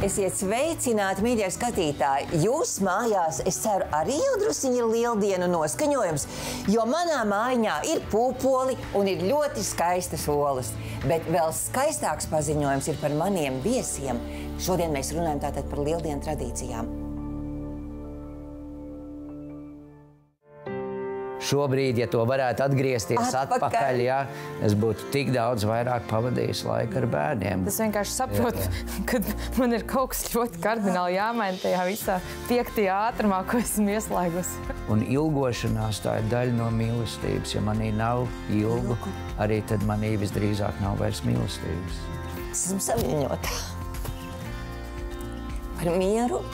Esiet sveicināti, mīļie skatītāji! Jūs mājās, es ceru, arī jau drusciņi ir lieldienu noskaņojums, jo manā mājiņā ir pūpoli un ir ļoti skaistas olas. Bet vēl skaistāks paziņojums ir par maniem viesiem. Šodien mēs runājam tātad par lieldienu tradīcijām. Šobrīd, ja to varētu atgriezties atpakaļ, jā, es būtu tik daudz vairāk pavadījis laiku ar bērniem. Es vienkārši saprotu, kad man ir kaut kas ļoti kardināli jāmaina tajā visā 5. ātrumā, ko esmu ieslēgusi. Un ilgošanās tā ir daļa no mīlestības. Ja manī nav ilgu, arī tad manī visdrīzāk nav vairs mīlestības. Es esmu saviņotā. Par mieru,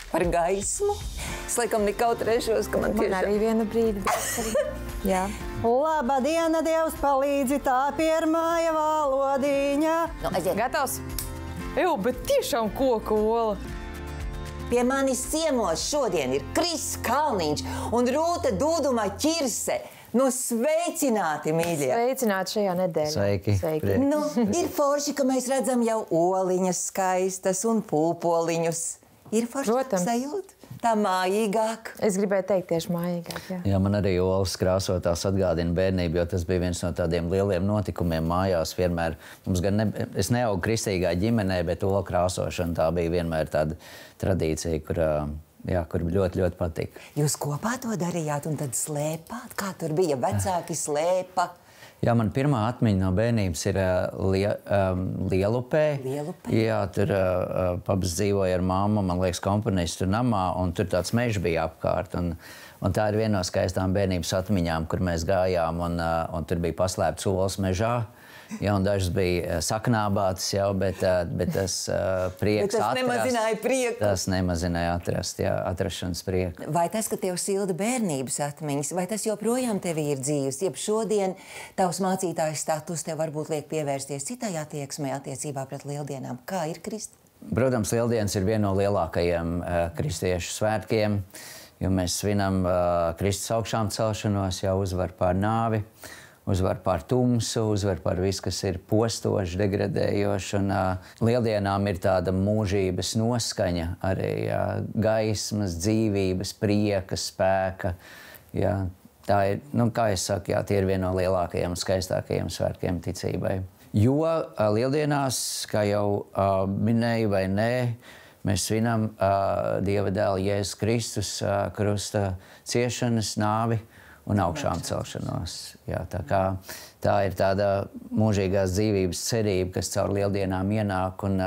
par gaismu. Es laikam nekautrēšos, ka man tiešām... Man arī vienu brīdi, bet jā. Laba diena, Dievs palīdzi, tā pirmāja valodiņa. Nu, aiziet. Gatavs? Eju, bet tiešām koku ola. Pie manis ciemos šodien ir Kris Kalniņš un Rūta Dūduma Ķirse. Nu, sveicināti, mīļie! Sveicināti šajā nedēļā. Sveiki. Sveiki. Nu, ir forši, ka mēs redzam jau oliņas skaistas un pūpoliņus. Ir forši sajūt? Tā mājīgāk. Es gribēju teikt tieši mājīgāk, jā. Jā, man arī olas krāsotās atgādina bērnību, jo tas bija viens no tādiem lieliem notikumiem mājās. Vienmēr, es neaugu kristīgā ģimenē, bet ola krāsošana tā bija vienmēr tāda tradīcija, kur ļoti, ļoti patika. Jūs kopā to darījāt un tad slēpāt? Kā tur bija? Vecāki slēpa? Jā, man pirmā atmiņa no bērnības ir Lielupē. Lielupē? Jā, tur paps dzīvoja ar mammu, man liekas, komponistu namā, un tur tāds mežs bija apkārt. Un tā ir viena no skaistām bērnības atmiņām, kur mēs gājām, un tur bija paslēpts olas mežā. Jā, un dažas bija saknābātas jau, bet tas prieks bet tas nemazināja prieku. Tas nemazināja atrašanas prieku. Vai tas, ka tev silda bērnības atmiņas, vai tas joprojām tev ir dzīves? Jeb šodien tavs mācītājs status tev varbūt liek pievērsties citai attieksmei attiecībā pret lieldienām. Kā ir, Krist? Protams, lieldienas ir viena no lielākajiem kristiešu svētkiem, jo mēs svinam Kristus augšām celšanos, jau uzvar pār nāvi. Uzvar pār tumsu, uzvar pār visu, kas ir postoši, degradējoši. Un lieldienām ir tāda mūžības noskaņa, arī gaismas, dzīvības, prieka, spēka. Jā, tā ir, kā es saku, jā, tie ir viena no lielākajiem un skaistākajiem svētkiem ticībai. Jo lieldienās, kā jau minēju vai nē, mēs svinam Dieva dēla Jēzus Kristus krusta ciešanas, nāvi un augšām celšanos. Jā, tā ir tāda mūžīgās dzīvības cerība, kas caur lieldienām ienāk. Un,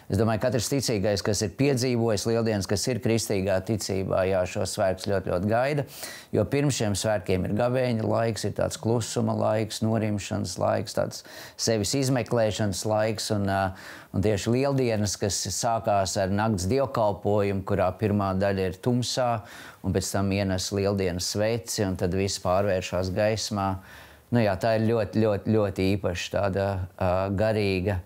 es domāju, katrs ticīgais, kas ir piedzīvojis lieldienas, kas ir kristīgā ticībā, jā, šos svētkus ļoti, ļoti gaida. Jo pirms šiem svētkiem ir gavēņa laiks, ir tāds klusuma laiks, norimšanas laiks, tāds sevis izmeklēšanas laiks. Un tieši lieldienas, kas sākās ar nakts dievkalpojumu, kurā pirmā daļa ir tumsā, un pēc tam ienes lieldienas sveci, un tad viss pārvēršās gaismā. Nu jā, tā ir ļoti, ļoti, ļoti īpaša tāda garīga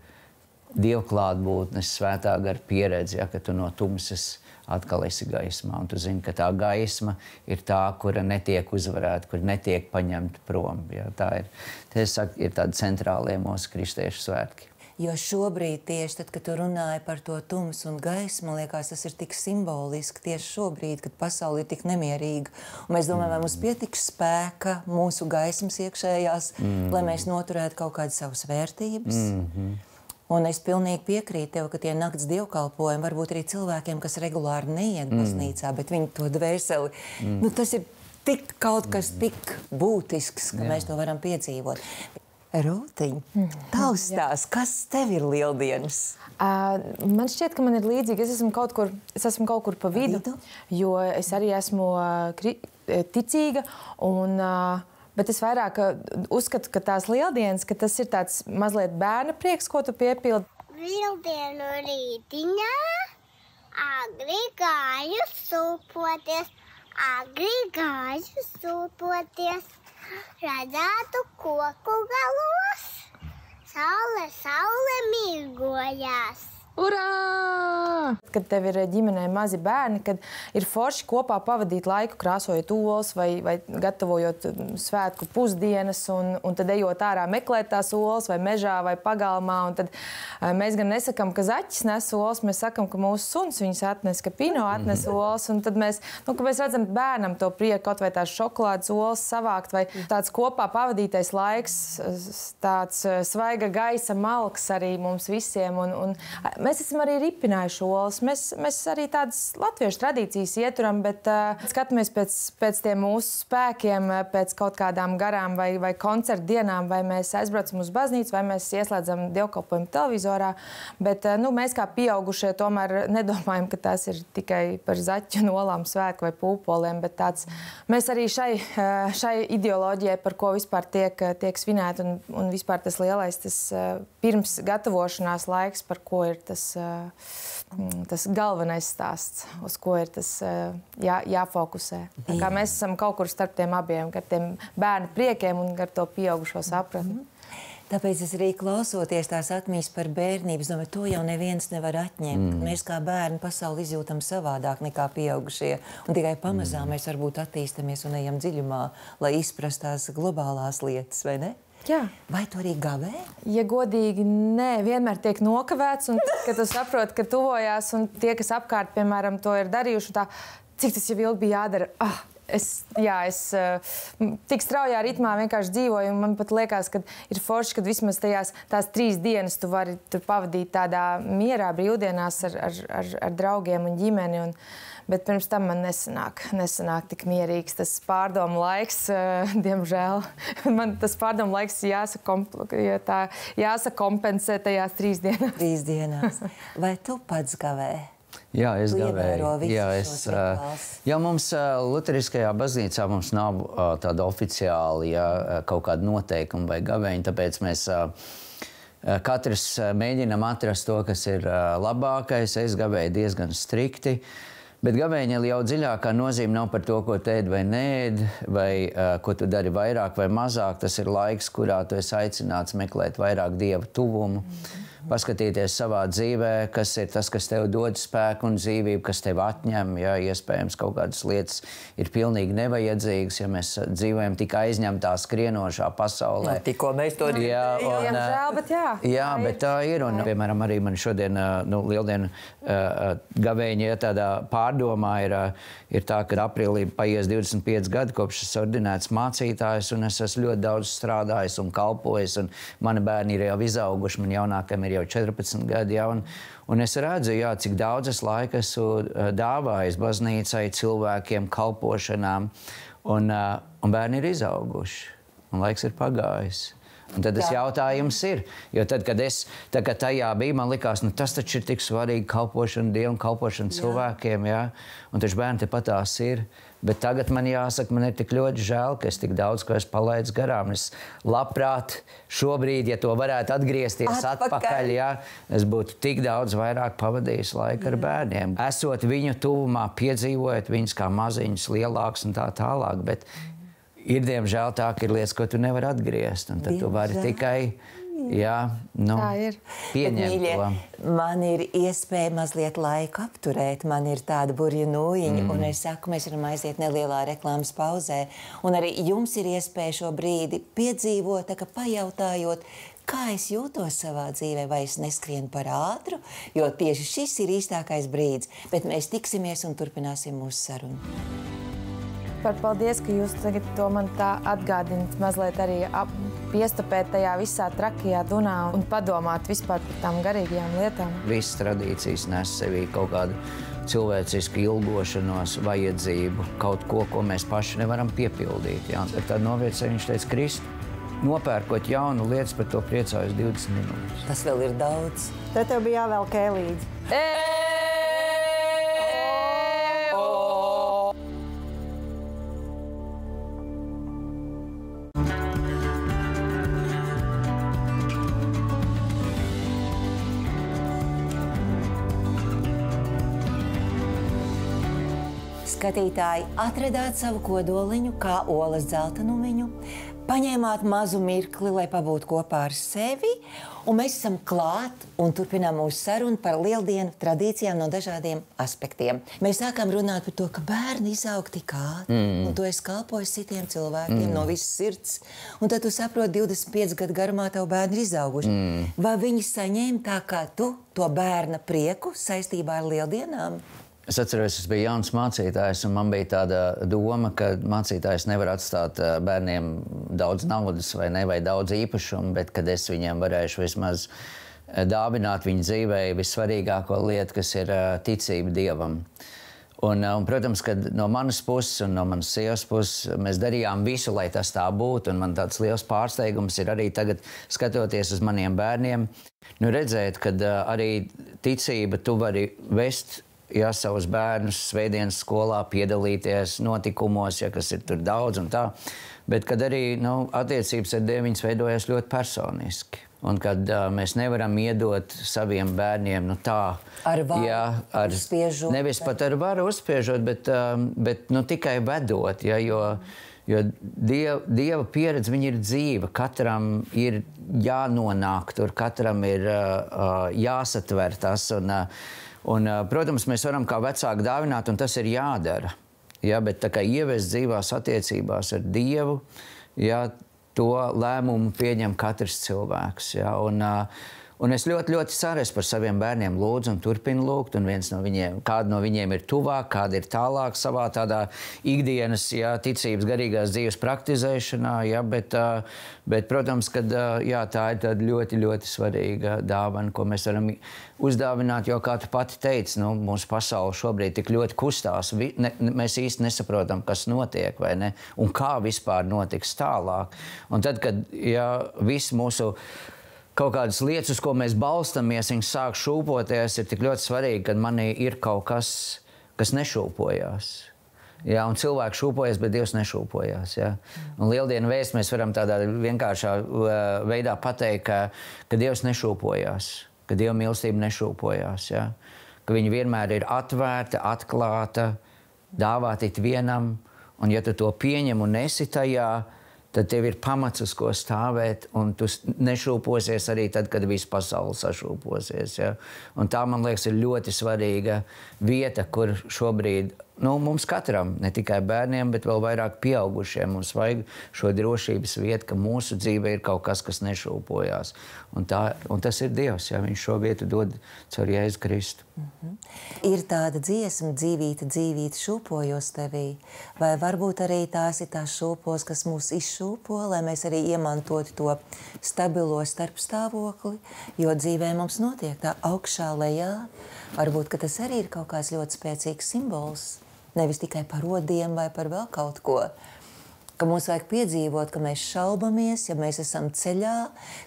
dievklātbūtnes svētā gara pieredze, ja, ka tu no tumsas atkal esi gaismā, un tu zini, ka tā gaisma ir tā, kura netiek uzvarēta, kur netiek paņemta prom. Ja, tā ir tādi centrālie mūsu kristiešu svētki. Jo šobrīd tieši tad, kad tu runāji par to tumsu un gaismu, man liekas, tas ir tik simboliski tieši šobrīd, kad pasaule ir tik nemierīga. Un mēs domājam, vai mums pietiks spēka mūsu gaismas iekšējās, lai mēs noturētu kaut kādas savas vērtības. Un es pilnīgi piekrītu tev, ka tie nakts dievkalpojumi varbūt arī cilvēkiem, kas regulāri neiet baznīcā, bet viņi to dvēseli, nu tas ir tik kaut kas tik būtisks, ka mēs to varam piedzīvot. Rūtiņ, tavs stāsts, kas tev ir lieldienas? Man šķiet, ka man ir līdzīgi. Es esmu kaut kur pa vidu, jo es arī esmu ticīga, bet es vairāk uzskatu, ka tās lieldienas, ka tas ir tāds mazliet bērna prieks, ko tu piepildi. Lieldienu rītiņā agri gāju sūpoties. Redzētu koku galos, saule mirgojās. Urā! Kad tev ir ģimenē mazi bērni, kad ir forši kopā pavadīt laiku, krāsojot olas vai gatavojot svētku pusdienas un tad ejot ārā meklēt tās olas vai mežā vai pagalmā. Un tad mēs gan nesakam, ka zaķis nes olas, mēs sakam, ka mūsu suns viņus atnes, ka Pino atnes olas. Un tad mēs redzam bērnam to prieku, kaut vai tās šokolādes olas savākt vai tāds kopā pavadītais laiks, tāds svaiga gaisa malks arī mums visiem. Un mēs esam arī ripinājuši olas. Mēs arī tādas latviešu tradīcijas ieturam, bet skatāmies pēc tiem mūsu spēkiem, pēc kaut kādām garām vai koncertu dienām, vai mēs aizbraucam uz baznīcu, vai mēs ieslēdzam dievkalpojumu televizorā. Bet mēs kā pieaugušie tomēr nedomājam, ka tās ir tikai par zaķu un olām svētku vai pūpoliem, bet mēs arī šai ideoloģijai, par ko vispār tiek svinēt un vispār tas lielais, tas pirms gatavošanās laiks, par ko ir tas galvenais stāsts, uz ko ir tas jāfokusē. Tā kā mēs esam kaut kur starp tiem abiem, ar tiem bērnu priekiem un ar to pieaugušo sapratni. Tāpēc es arī klausoties tās atmiņas par bērnību, es domāju, to jau neviens nevar atņemt. Mēs kā bērni pasauli izjūtam savādāk nekā pieaugušie. Un tikai pamazām mēs varbūt attīstamies un ejam dziļumā, lai izprast tās globālās lietas, vai ne? Jā. Vai tu arī gavē? Ja godīgi, nē, vienmēr tiek nokavēts, un kad tu saproti, ka tuvojās, un tie, kas apkārt, piemēram, to ir darījuši, cik tas jau ilgi bija jādara. Es tik straujā ritmā vienkārši dzīvoju, un man pat liekas, ka ir forši, kad vismaz tās 3 dienas tu vari tur pavadīt tādā mierā, brīvdienās ar draugiem un ģimeni. Bet pirms tam man nesanāk tik mierīgs tas pārdomu laiks, diemžēl. Man tas pārdomu laiks jāsakompensē tajās 3 dienās. 3 dienās. Vai tu pats gavē? Jā, es gavēju. Jā, mums Luteriskajā baznīcā mums nav tāda oficiāli kaut kāda noteikuma vai gavēņa, tāpēc mēs katrs mēģinam atrast to, kas ir labākais. Es gavēju diezgan strikti. Bet gavēņa jau dziļākā nozīme nav par to, ko tu ēd vai neēd, vai ko tu dari vairāk vai mazāk. Tas ir laiks, kurā tu esi aicināts meklēt vairāk Dieva tuvumu, paskatīties savā dzīvē, kas ir tas, kas tev dod spēku un dzīvību, kas tev atņem. Jā, iespējams, kaut kādas lietas ir pilnīgi nevajadzīgas, ja mēs dzīvojam tik aizņemtā skrienošā pasaulē. Tikko mēs to diemžēl, bet jā. Jā, bet tā ir. Un, piemēram, arī man šodien lieldienu gavēņa tādā pārdomā ir tā, ka aprīlī paies 25 gadi, kopš es ordinēts mācītājs, un es esmu ļoti daudz strādājis un kalpojis, un mani bērni ir jau izauguši, man jaunākam ir jau 14 gadi, ja, un es redzu, jā, cik daudzas laika esmu dāvājis baznīcai, cilvēkiem, kalpošanām, un bērni ir izauguši, un laiks ir pagājis. Un tad tas jautājums ir, jo tad, kad tajā bija, man likās, tas taču ir tik svarīgi kalpošana Dievam, kalpošana cilvēkiem, jā, un taču bērni tepat tās ir. Bet tagad man jāsaka, man ir tik ļoti žēl, ka es tik daudz, ko es palaidu garām. Es labprāt šobrīd, ja to varētu atgriezties atpakaļ, jā, es būtu tik daudz vairāk pavadījis laiku ar bērniem. Esot viņu tuvumā, piedzīvojot viņus kā maziņus, lielāks un tā tālāk, bet ir, diemžēl, tā, ka ir lietas, ko tu nevari atgriezt, un tad tu vari tikai, pieņemt to. Man ir iespēja mazliet laiku apturēt, man ir tāda burja nūjiņa, un es saku, mēs varam aiziet nelielā reklāmas pauzē, un arī jums ir iespēja šo brīdi piedzīvot, tā kā pajautājot, kā es jūtos savā dzīvē, vai es neskrienu par ātru, jo tieši šis ir īstākais brīdis, bet mēs tiksimies un turpināsim mūsu sarunu. Paldies, ka jūs tagad to man tā atgādināt, mazliet arī piestupēt tajā visā trakajā dunā un padomāt vispār par tām garīgajām lietām. Visas tradīcijas nes sevī kaut kādu cilvēcisku ilgošanos, vajadzību, kaut ko, ko mēs paši nevaram piepildīt. Jā. Tad noviecē viņš teica, Kristu, nopērkot jaunu lietas, par to priecājos 20 minūtes. Tas vēl ir daudz. Te tev bija jāvelk līdzi. Skatītāji, atradāt savu kodoliņu, kā olas dzeltenumiņu, paņēmāt mazu mirkli, lai pabūtu kopā ar sevi, un mēs esam klāt un turpinām mūsu sarunu par lieldienu tradīcijām no dažādiem aspektiem. Mēs sākām runāt par to, ka bērni izaug tik ātri, un tu esi kalpojis citiem cilvēkiem no visas sirds, un tad tu saproti, 25 gadu garumā tavu bērni ir izauguši. Vai viņi saņēma tā kā tu to bērna prieku saistībā ar lieldienām? Es atceros, es biju jauns mācītājs, un man bija tāda doma, ka mācītājs nevar atstāt bērniem daudz naudas vai daudz īpašumu, bet kad es viņiem varēšu vismaz dāvināt viņu dzīvē vissvarīgāko lietu, kas ir ticība Dievam. Un, protams, kad no manas puses un no manas sievas puses mēs darījām visu, lai tas tā būtu, un man tāds liels pārsteigums ir arī tagad, skatoties uz maniem bērniem, redzēt, kad arī ticība tu vari vest savus bērnus svētdienas skolā, piedalīties notikumos, kas ir tur daudz un tā. Bet kad arī attiecības ar Dievu viņas veidojas ļoti personiski. Un kad mēs nevaram iedot saviem bērniem tā, ar varu uzspiežot. Nevis pat ar varu uzspiežot, bet tikai vedot, jo Dieva pieredze viņa ir dzīva. Katram ir jānonāk tur, katram ir jāsatver tas. Un, protams, mēs varam kā vecāki dāvināt, un tas ir jādara. Bet tā kā ievest dzīvās attiecībās ar Dievu, to lēmumu pieņem katrs cilvēks. Un es ļoti, ļoti ceru, es par saviem bērniem lūdzu un turpinu lūgt, un kāda no viņiem ir tuvāk, kāda ir tālāk savā tādā ikdienas ticības garīgās dzīves praktizēšanā, bet, protams, kad, tā ir tāda ļoti, ļoti svarīga dāvana, ko mēs varam uzdāvināt, jo, kā tu pati teici, mūsu pasaule šobrīd tik ļoti kustās, mēs īsti nesaprotam, kas notiek, vai ne, un kā vispār notiks tālāk. Un tad, kad viss mūsu kaut kādas lietas, uz ko mēs balstamies, viņas sāk šūpoties, ir tik ļoti svarīgi, kad manī ir kaut kas, kas nešūpojās. Un cilvēki šūpojas, bet Dievs nešūpojās. Un lieldienu vēstu mēs varam tādā vienkāršā veidā pateikt, ka Dievs nešūpojās, ka Dieva mīlestība nešūpojās. Ka viņa vienmēr ir atvērta, atklāta, dāvāt it vienam, un ja tu to pieņem un esi tajā, tad tev ir pamats, uz ko stāvēt, un tu nešūposies arī tad, kad viss pasaule sašūposies. Un tā, man liekas, ir ļoti svarīga vieta, kur šobrīd mums katram, ne tikai bērniem, bet vēl vairāk pieaugušiem, mums vajag šo drošības vietu, ka mūsu dzīve ir kaut kas, kas nešūpojās. Un tas ir Dievs, viņš šo vietu dod caur Jēzu Kristu. Ir tāda dziesma, dzīvīte, dzīvīte šūpojos tevī, vai varbūt arī tās ir tās šūpos, kas mūs izšūpo, lai mēs arī iemantotu to stabilo starpstāvokli, jo dzīvē mums notiek tā augšā lejā. Varbūt, ka tas arī ir kaut kāds ļoti spēcīgs simbols, nevis tikai par rodiem vai par vēl kaut ko. Ka mums vajag piedzīvot, ka mēs šaubamies, ja mēs esam ceļā,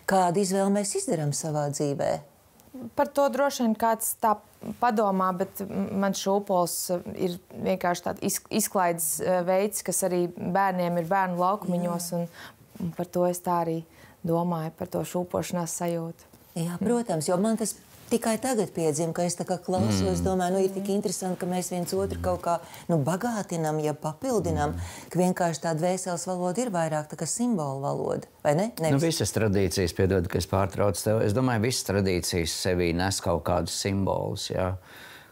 kādu izvēli mēs izdarām savā dzīvē. Par to droši vien kāds tā padomā, bet man šūpols ir vienkārši tāds izklaides veids, kas arī bērniem ir bērnu laukumiņos, un par to es tā arī domāju, par to šūpošanās sajūtu. Jā, protams, jo man tas tikai tagad piedzima, ka es tā kā klausos, domāju, ir tik interesanti, ka mēs viens otru kaut kā bagātinam, papildinam, ka vienkārši tā dvēseles valoda ir vairāk tā kā simbolu valoda, vai ne? Visas tradīcijas, piedod, ka es pārtraucu tev, es domāju, visas tradīcijas sevī nes kaut kādus simbolus,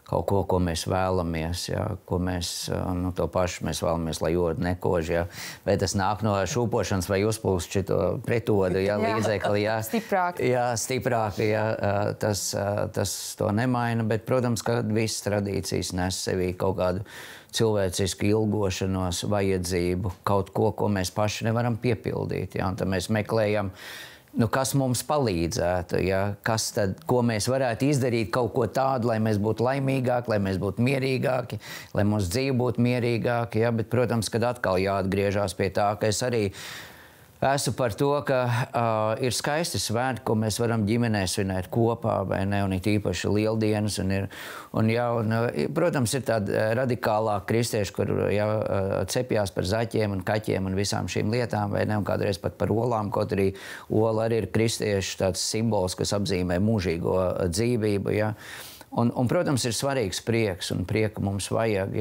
kaut ko, ko mēs vēlamies, ko mēs, to pašu mēs vēlamies, lai jod nekož, vai tas nāk no šūpošanas vai uzpūst šito pretodu, līdzekli, stiprāk. Stiprāk, tas to nemaina, bet, protams, ka visas tradīcijas nes sevī kaut kādu cilvēcisku ilgošanos, vajadzību, kaut ko, ko mēs paši nevaram piepildīt, un tad mēs meklējam, kas mums palīdzētu, kas tad, ko mēs varētu izdarīt kaut ko tādu, lai mēs būtu laimīgāki, lai mēs būtu mierīgāki, lai mūsu dzīve būtu mierīgāki, bet, protams, kad atkal jāatgriežās pie tā, ka es arī esmu par to, ka ir skaisti svētki, ko mēs varam ģimenē svinēt kopā, vai ne, un it īpaši lieldienas, protams, ir tādi radikālāki kristieši, kur cepjās par zaķiem un kaķiem un visām šīm lietām, vai ne, un kādreiz pat par olām, kaut arī ola arī ir kristiešu tāds simbols, kas apzīmē mūžīgo dzīvību, Un, protams, ir svarīgs prieks, un prieku mums vajag,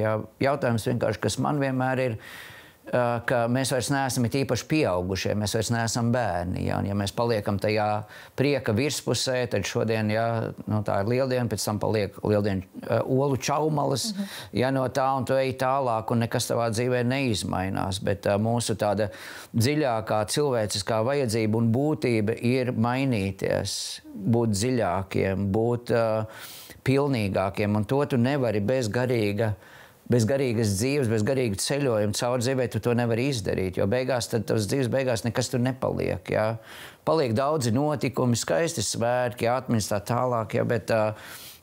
Jautājums vienkārši, kas man vienmēr ir, ka mēs vairs neesam īpaši pieaugušie, mēs vairs neesam bērni. Ja? Un, ja mēs paliekam tajā prieka virspusē, tad šodien, ja, tā ir lieldiena, pēc tam paliek lieldiena olu čaumalas, ja no tā, un tu ej tālāk, un nekas tavā dzīvē neizmainās. Bet mūsu tāda dziļākā cilvēciskā vajadzība un būtība ir mainīties, būt dziļākiem, būt pilnīgākiem, un to tu nevari bez garīgas dzīves, bez garīga ceļojuma caur dzīvē, tu to nevari izdarīt, jo beigās, tad tavas dzīves beigās nekas tur nepaliek, jā. Paliek daudzi notikumi, skaisti svētki, atmiņas tā tālāk, jā, bet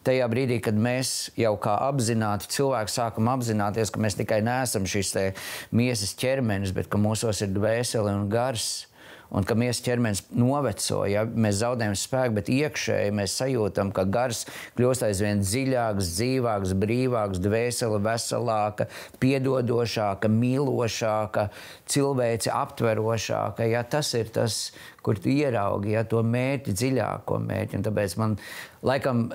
tajā brīdī, kad mēs jau kā apzināti cilvēki sākam apzināties, ka mēs tikai neesam šis te miesas ķermenis, bet ka mūsos ir dvēsele un gars, un ka miesas ķermenis noveco, ja mēs zaudējam spēku, bet iekšēji mēs sajūtam, ka gars kļūst aizvien dziļāks, dzīvāks, brīvāks, dvēsele veselāka, piedodošāka, mīlošāka, cilvēci aptverošāka. Ja, tas ir tas, kur tu ieraugi, ja, to mērķi, dziļāko mērķi. Un tāpēc man, laikam,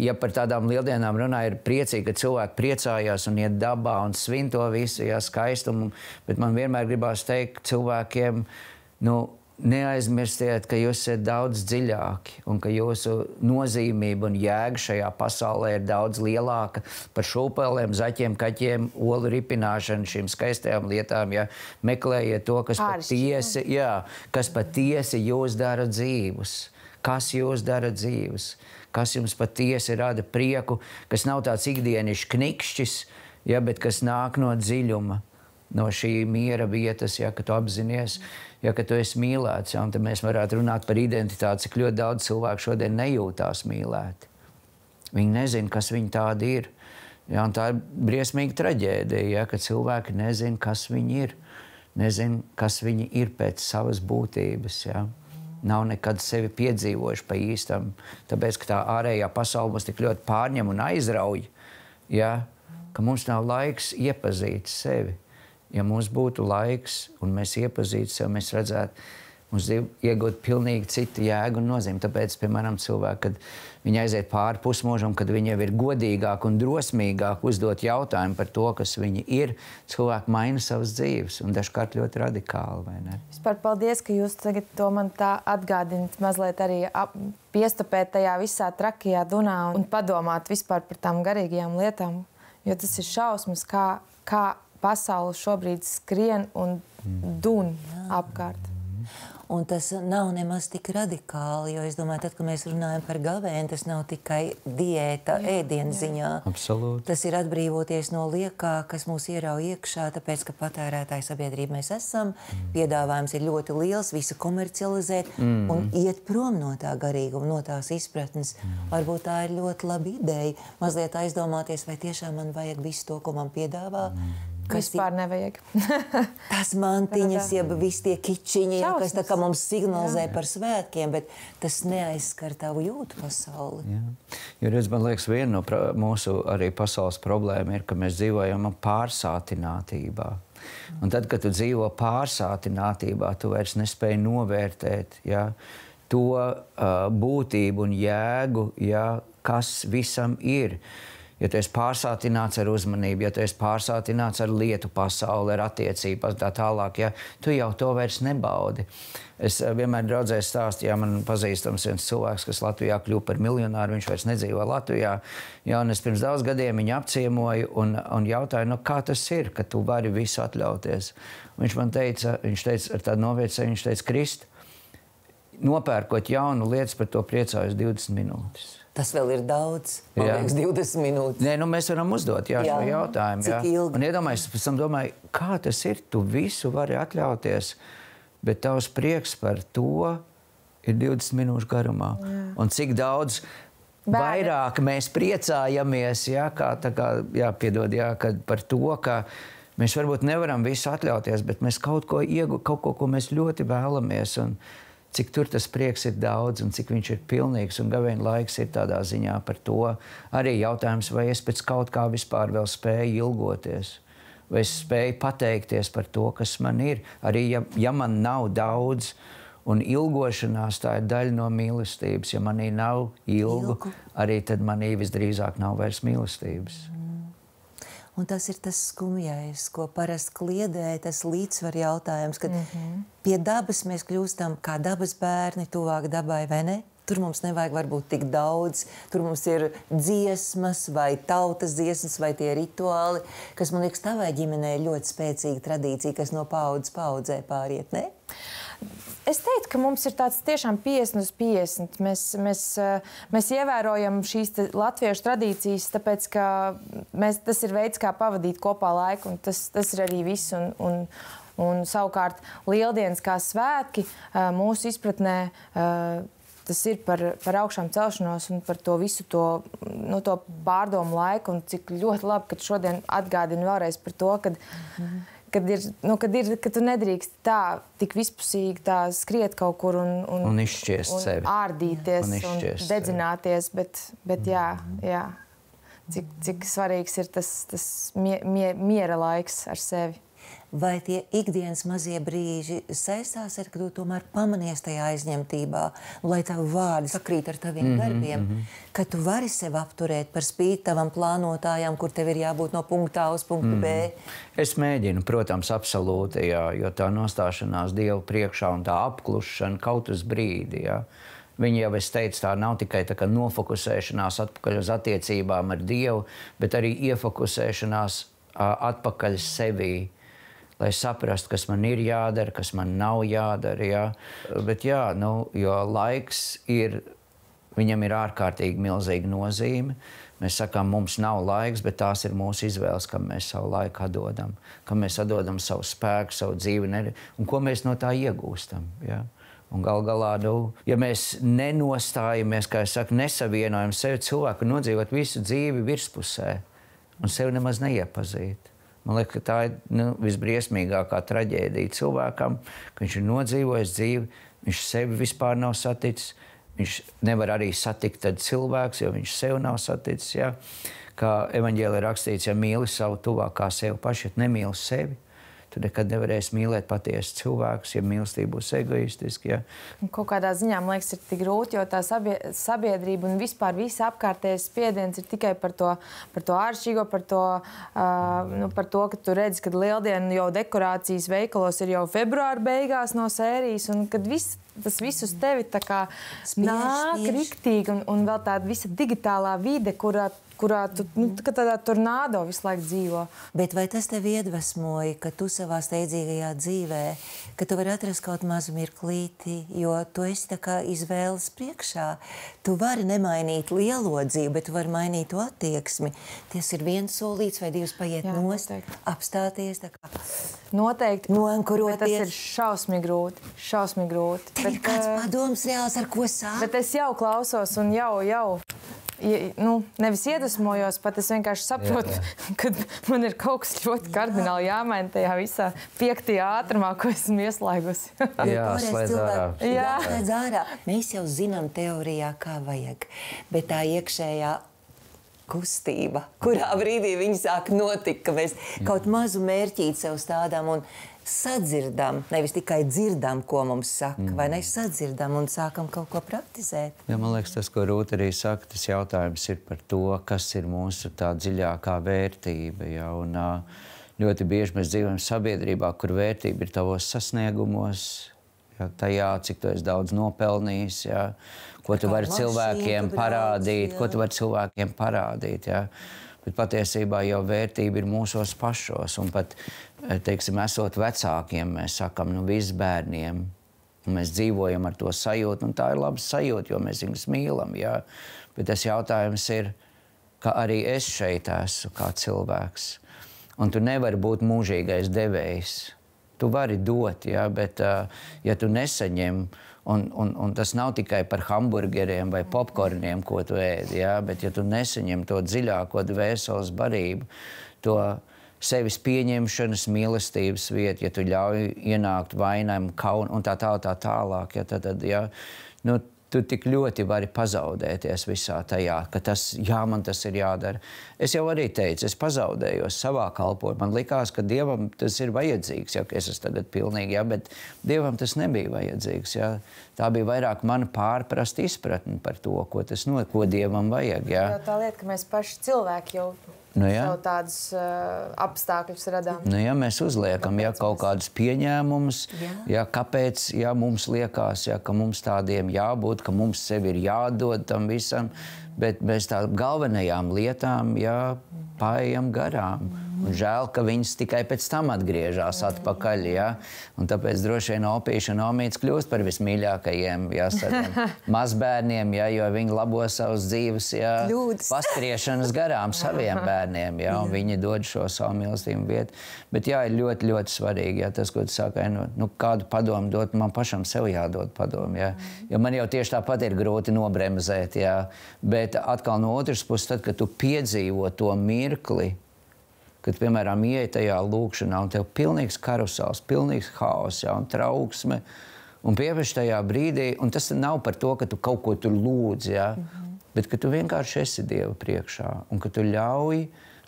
ja par tādām lieldienām runā, ir priecīgi, ka cilvēki priecājās un iet dabā un svin to visu, ja, skaistumu, bet man vienmēr gribās teikt cilvēkiem, neaizmirstiet, ka jūs esat daudz dziļāki un ka jūsu nozīmība un jēga šajā pasaulē ir daudz lielāka par šūpelēm, zaķiem, kaķiem, olu ripināšanu, šīm skaistajām lietām. Ja? Meklējiet to, kas patiesi jūs dara dzīvus. Kas jūs dara dzīvus? Kas jums patiesi rada prieku, kas nav tāds ikdienišs knikšķis, ja, bet kas nāk no dziļuma, no šī miera vietas, ja, ka tu apzinies, ja, ka tu esi mīlēts, ja, un tad mēs varētu runāt par identitāti, cik ļoti daudz cilvēku šodien nejūtās mīlēti. Viņi nezina, kas viņi tādi ir. Ja, un tā ir briesmīga traģēdija, ja, ka cilvēki nezina, kas viņi ir. Nezina, kas viņi ir pēc savas būtības. Ja. Nav nekad sevi piedzīvojuši pa īstam, tāpēc, ka tā ārējā pasaule mums tik ļoti pārņem un aizrauj, ja, ka mums nav laiks iepazīt sevi. Ja mums būtu laiks un mēs iepazītu sevi, mēs redzētu, mums iegūt pilnīgi citu jēgu un nozīmi. Tāpēc, piemēram, cilvēki, kad viņi aiziet pāri pusmūžam, kad viņi jau ir godīgāk un drosmīgāk uzdot jautājumu par to, kas viņi ir, cilvēki maina savas dzīves un dažkārt ļoti radikāli, vai ne? Vispār paldies, ka jūs tagad to man tā atgādināt, mazliet arī piestupēt tajā visā trakajā dunā un padomāt vispār par tām garīgajām lietām, jo tas ir šausmas, kā pasaule šobrīd skrien un dun apkārt. Un tas nav nemaz tik radikāli, jo es domāju, tad, kad mēs runājam par gavēni, tas nav tikai diēta ēdienu ziņā. Absolūti. Tas ir atbrīvoties no liekā, kas mūs ierauj iekšā, tāpēc, ka patērētāju sabiedrība mēs esam, piedāvājums ir ļoti liels, visu komercializēt un iet prom no tā garīguma, no tās izpratnes. Varbūt tā ir ļoti laba ideja, mazliet aizdomāties, vai tiešām man vajag visu to, ko man piedāvā. Vispār nevajag. Tas mantiņas, jeb visi tie kičiņi, kas tā kā mums signalizē par svētkiem, bet tas neaizskar tavu jūtu pasauli. Jā. Jo, redz, man liekas, viena no mūsu arī pasaules problēma ir, ka mēs dzīvojam pārsātinātībā. Un tad, kad tu dzīvo pārsātinātībā, tu vairs nespēji novērtēt, ja, to būtību un jēgu, ja, kas visam ir. Ja tu esi pārsātināts ar uzmanību, ja tu esi pārsātināts ar lietu pasauli, ar attiecībās, tā tālāk, ja, tu jau to vairs nebaudi. Es vienmēr draudzēs stāstu, ja man pazīstams viens cilvēks, kas Latvijā kļuva par miljonāru, viņš vairs nedzīvo Latvijā. Ja, un es pirms daudz gadiem viņu apciemoju un jautāju, kā tas ir, ka tu vari visu atļauties. Viņš man teica, ar tādu noviecēju, viņš teica, Krist, nopērkot jaunu lietas, par to priecājos 20 minūtes. Tas vēl ir daudz, man liekas, 20 minūtes. Nē, mēs varam uzdot šo jautājumu. Cik ilgi? Un iedomājies, pēc tam domāju, kā tas ir, tu visu vari atļauties, bet tavs prieks par to ir 20 minūšu garumā. Un cik daudz vairāk mēs priecājamies, par to, ka mēs varbūt nevaram visu atļauties, bet mēs kaut ko ko mēs ļoti vēlamies. Un cik tur tas prieks ir daudz un cik viņš ir pilnīgs un gavēņa laiks ir tādā ziņā par to. Arī jautājums, vai es pēc kaut kā vispār vēl spēju ilgoties, vai es spēju pateikties par to, kas man ir. Arī ja man nav daudz un ilgošanās, tā ir daļa no mīlestības. Ja manī nav ilgu, arī tad manī visdrīzāk nav vairs mīlestības. Un tas ir tas skumjais, ko parasti kliedē, tas līdzsvar jautājums, kad pie dabas mēs kļūstam kā dabas bērni, tuvāk dabai, vai ne? Tur mums nevajag varbūt tik daudz, tur mums ir dziesmas vai tautas dziesmas vai tie rituāli, kas, man liekas, tavai ģimenei ir ļoti spēcīga tradīcija, kas no paudzes paudzē pāriet, ne? Es teiktu, ka mums ir tāds tiešām 50/50. Mēs ievērojam šīs latviešu tradīcijas, tāpēc, ka tas ir veids, kā pavadīt kopā laiku, un tas ir arī viss. Un savukārt lieldienas kā svētki mūsu izpratnē tas ir par augšām celšanos un par to visu to pārdomu laiku, un cik ļoti labi, ka šodien atgādina vēlreiz par to, ka tu nedrīkst tā tik vispusīgi tā skriet kaut kur un izšķiest sevi. Ārdīties un dedzināties, bet jā. Cik svarīgs ir tas miera laiks ar sevi. Vai tie ikdienas mazie brīži saistās ar, ka tu tomēr pamanies tajā aizņemtībā, lai tavu vārdu sakrīt ar taviem darbiem, ka tu vari sevi apturēt par spīti tavam plānotājam, kur tev ir jābūt no punkta A uz punktu B? Es mēģinu, protams, absolūti, jā, jo tā nostāšanās Dievu priekšā un tā apklušana kaut uz brīdi, jā. Viņa jau, es teicu, tā nav tikai tā kā nofokusēšanās atpakaļ uz attiecībām ar Dievu, bet arī iefokusēšanās atpakaļ sevī, lai saprastu, kas man ir jādara, kas man nav jādara. Jā. Bet jā, jo laiks viņam ir ārkārtīgi milzīga nozīme. Mēs sakām, mums nav laiks, bet tās ir mūsu izvēles, kam mēs savu laiku atdodam, kam mēs atdodam savu spēku, savu dzīvi, un ko mēs no tā iegūstam. Jā. Un gal galā, ja mēs nenostājamies, kā es saku, nesavienojam sevi, cilvēku nodzīvot visu dzīvi virspusē un sevi nemaz neiepazīt. Man liekas, ka tā ir visbriesmīgākā traģēdija cilvēkam, ka viņš ir nodzīvojis dzīvi, viņš sevi vispār nav saticis, viņš nevar arī satikt tad cilvēks, jo viņš sevi nav saticis. Ja? Kā evaņģēlijā rakstīts, ja mīli savu tuvākā sevi paši, ja nemīli sevi, tad nekad nevarēs mīlēt patiesu cilvēkus, ja mīlestība būs egoistiska. Ja? Kaut kādā ziņā, man liekas, ir tik grūti, jo tā sabiedrība un vispār visa apkārtējais spiediens ir tikai par to āršķirīgo, par to, ka tu redzi, ka lieldienu jau dekorācijas veikalos ir jau februāra beigās no sērijas, un kad tas viss uz tevi tā kā nāk riktīgi, un vēl tāda visa digitālā vide, kurā tu tādā tornādo visu laiku dzīvo. Bet vai tas tev iedvesmoja, ka tu savā steidzīgajā dzīvē, ka tu vari atrast kaut mazu mirklīti, jo tu esi tā kā izvēles priekšā. Tu vari nemainīt lielo dzīvi, bet tu vari mainīt to attieksmi. Tas ir viens solīts vai divs paiet nost, apstāties tā kā. Noteikti. Noankuroties. Bet tas ir šausmīgi grūti. Tev ir kāds padoms reāls, ar ko sākt? Bet es jau klausos un jau nevis iedvesmojos, pat es vienkārši saprotu, ka man ir kaut kas ļoti kardināli jāmaina tajā visā 5. ātrumā, ko esmu ieslēgusi. Jāslēdz ārā. Jāslēdz ārā. Mēs jau zinām teorijā, kā vajag, bet tā iekšējā kustība, kurā brīdī viņi sāk notikt, ka mēs kaut mazu mērķīti sev stādām un sadzirdam, nevis tikai dzirdam, ko mums saka, vai ne sadzirdam un sākam kaut ko praktizēt. Ja, man liekas, tas, ko Rūta arī saka, tas jautājums ir par to, kas ir mūsu tā dziļākā vērtība. Ja? Un ļoti bieži mēs dzīvojam sabiedrībā, kur vērtība ir tavos sasniegumos, ja? Tajā, cik tu esi daudz nopelnījis, ja? Ko tu vari cilvēkiem parādīt, ja? Bet patiesībā jau vērtība ir mūsos pašos. Un pat, teiksim, esot vecākiem, mēs sakam, visi bērniem. Un mēs dzīvojam ar to sajūtu, un tā ir laba sajūta, jo mēs viņus mīlam. Jā. Bet tas jautājums ir, ka arī es šeit esmu kā cilvēks. Un tu nevari būt mūžīgais devējs. Tu vari dot, jā, bet ja tu nesaņem, un tas nav tikai par hamburgeriem vai popkorniem, ko tu ēdi, jā, bet ja tu nesaņem to dziļāko dvēseles barību, to sevis pieņemšanas, mīlestības vietu, ja tu ļauj ienākt vainam, kaunu un tā tālāk, ja, tad ja, tu tik ļoti vari pazaudēties visā tajā, ka man tas ir jādara. Es jau arī teicu, es pazaudējos savā kalpojumā. Man likās, ka Dievam tas ir vajadzīgs, ja, ka es esmu tagad pilnīgi, ja, bet Dievam tas nebija vajadzīgs. Ja. Tā bija vairāk mana pārprasta izpratne par to, ko Dievam vajag. Ja. Tā lieta, ka mēs paši cilvēki jau sev tādus apstākļus radām. Nu, ja mēs uzliekam kaut kādus pieņēmumus, kāpēc mums liekas, ka mums tādiem jābūt, ka mums sevi ir jādod tam visam, bet bez tādām galvenajām lietām paejam garām. Un žēl, ka viņas tikai pēc tam atgriežas atpakaļ. Ja? Un tāpēc droši vien opīša un omīts kļūst par vismīļākajiem mazbērniem, jo viņi labo savus dzīves paskriešanas garām saviem bērniem. Ja? Un viņi dod šo savu mīlestību vietu. Bet ir ļoti, ļoti svarīgi, tas, ko tu sākai, kādu padomu dot, man pašam sev jādod padomu. Ja? Jo man jau tieši tāpat ir grūti nobremzēt. Ja? Bet atkal no otras puses, tad, kad tu piedzīvo to mirkli, kad, piemēram, ieej tajā lūkšanā un tev pilnīgs karusels, pilnīgs haoss, un trauksme, un pievērš tajā brīdī, un tas nav par to, ka tu kaut ko tur lūdzi, bet ka tu vienkārši esi Dieva priekšā, un ka tu ļauj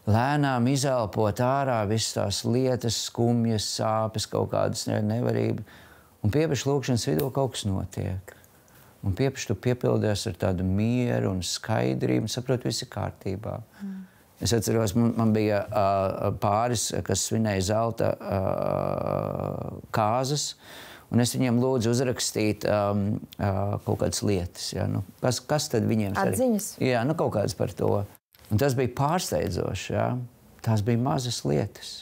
lēnām izelpot ārā visas tās lietas, skumjas, sāpes, kaut kādas nevarības, un pievērš lūkšanas vidū kaut kas notiek. Un pievērš tu piepildies ar tādu mieru un skaidrību, un saprot, viss ir kārtībā. Es atceros, man bija pāris, kas svinēja zelta kāzas, un es viņiem lūdzu uzrakstīt kaut kādas lietas. Ja? Kas tad viņiem atziņas? Jā, kaut kādas par to. Un tas bija pārsteidzoši. Ja? Tās bija mazas lietas.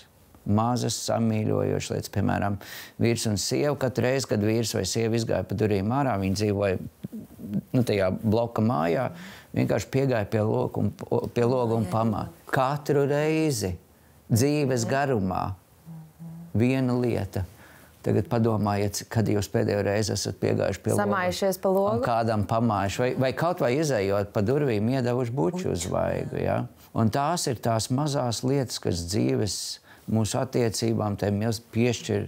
Mazas samīļojošas lietas. Piemēram, vīrs un sieva katru reizi, kad vīrs vai sieva izgāja pa durvīm ārā, viņi dzīvoja tajā bloka mājā, vienkārši piegāja pie loga un pamāja. Katru reizi dzīves garumā viena lieta. Tagad padomājiet, kad jūs pēdējo reizi esat piegājuši pie loga. Samājušies pa logu. Un kādam pamājuši. Vai kaut vai izējot pa durvīm, iedevuši buču uz vaigu. Ja? Un tās ir tās mazās lietas, kas dzīves mūsu attiecībām piešķir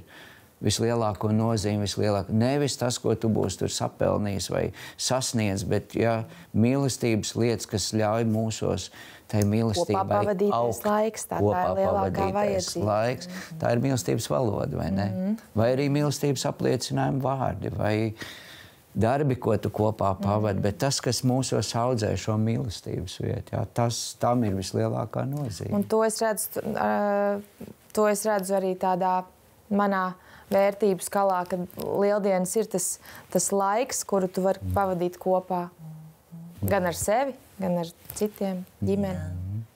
vislielāko nozīmi, nevis tas, ko tu būsi tur sapelnījis vai sasniedz, bet mīlestības lietas, kas ļauj mūsos tai mīlestībai augt. Kopā pavadīties laiks, tā ir lielākā vajadzība. Laiks, tā ir mīlestības valoda, vai ne? Vai arī mīlestības apliecinājuma vārdi, vai darbi, ko tu kopā pavadi, bet tas, kas mūsos audzē šo mīlestības vietu, tam ir vislielākā nozīme. Un to es redzu arī tādā manā vērtību skalā, ka lieldienas ir tas laiks, kuru tu vari pavadīt kopā. Gan ar sevi, gan ar citiem, ģimeni.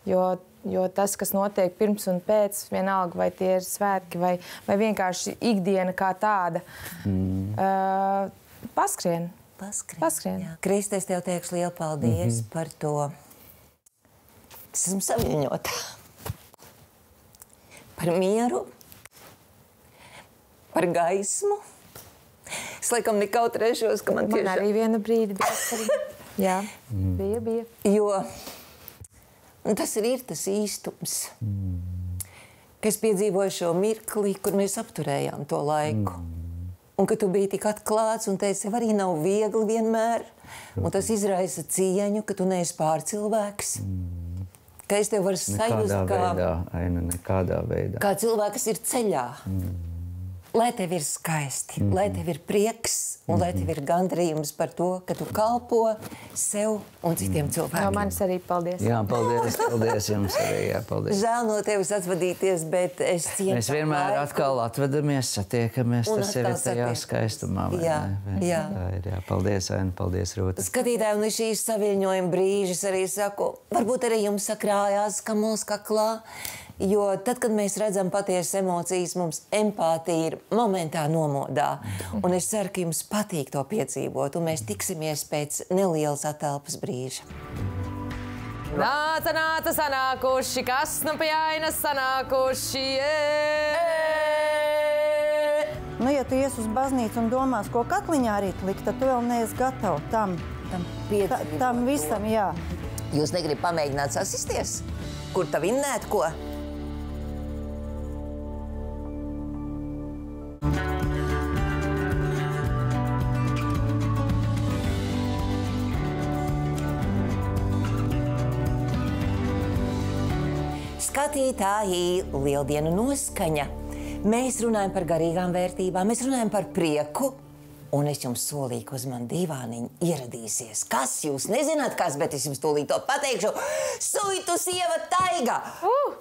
Jo tas, kas notiek pirms un pēc, vienalga, vai tie ir svētki, vai vienkārši ikdiena kā tāda, paskrien. Kriste, es tev teikšu lielu paldies par to. Es esmu saviņota. Par mieru, par gaismu. Es laikam nekautrēšos, ka man tiešām... Man arī viena brīdi bija. Jā, bija. Jo tas ir tas īstums. Ka es piedzīvoju šo mirkli, kur mēs apturējām to laiku. Un ka tu biji tik atklāts un teici, arī nav viegli vienmēr. Un tas izraisa cieņu, ka tu neesi pārcilvēks. Ka es tev varu sajust nekādā veidā. Kā cilvēks, kas ir ceļā. Lai tev ir skaisti, lai tev ir prieks un lai tev ir gandrījums par to, ka tu kalpo sev un citiem cilvēkiem. No manis arī paldies. Jā, paldies jums arī. Jā, paldies. Žēl no tevis atvadīties, bet es cienu. Mēs vienmēr atkal atvedamies, satiekamies, tas ir tajā skaistumā. Jā. Paldies, Aina, paldies, Rūta. Skatītāji, un šīs saviļņojuma brīžas arī saku, varbūt arī jums sakrājās kamols kaklā. Jo tad, kad mēs redzam patiesas emocijas, mums empātija ir momentā nomodā. Un es ceru, ka jums patīk to piedzīvot, un mēs tiksimies pēc nelielas atelpas brīža. Nāca sanākuši, kas nu pie Ainas sanākuši, Nu, ja tu ies uz baznīcu un domās, ko katliņā rīt likt, tad tu vēl neesi gatava tam visam, jā. Jūs negribat pamēģināt sasisties? Kur tā vinnēt ko? Skatītāji, lieldienu noskaņa. Mēs runājam par garīgām vērtībām, mēs runājam par prieku, Un es jums solīju, ka uz mani divāniņu ieradīsies. Kas jūs nezināt, kas, bet es jums tūlīt to pateikšu. Suitu sieva Taiga!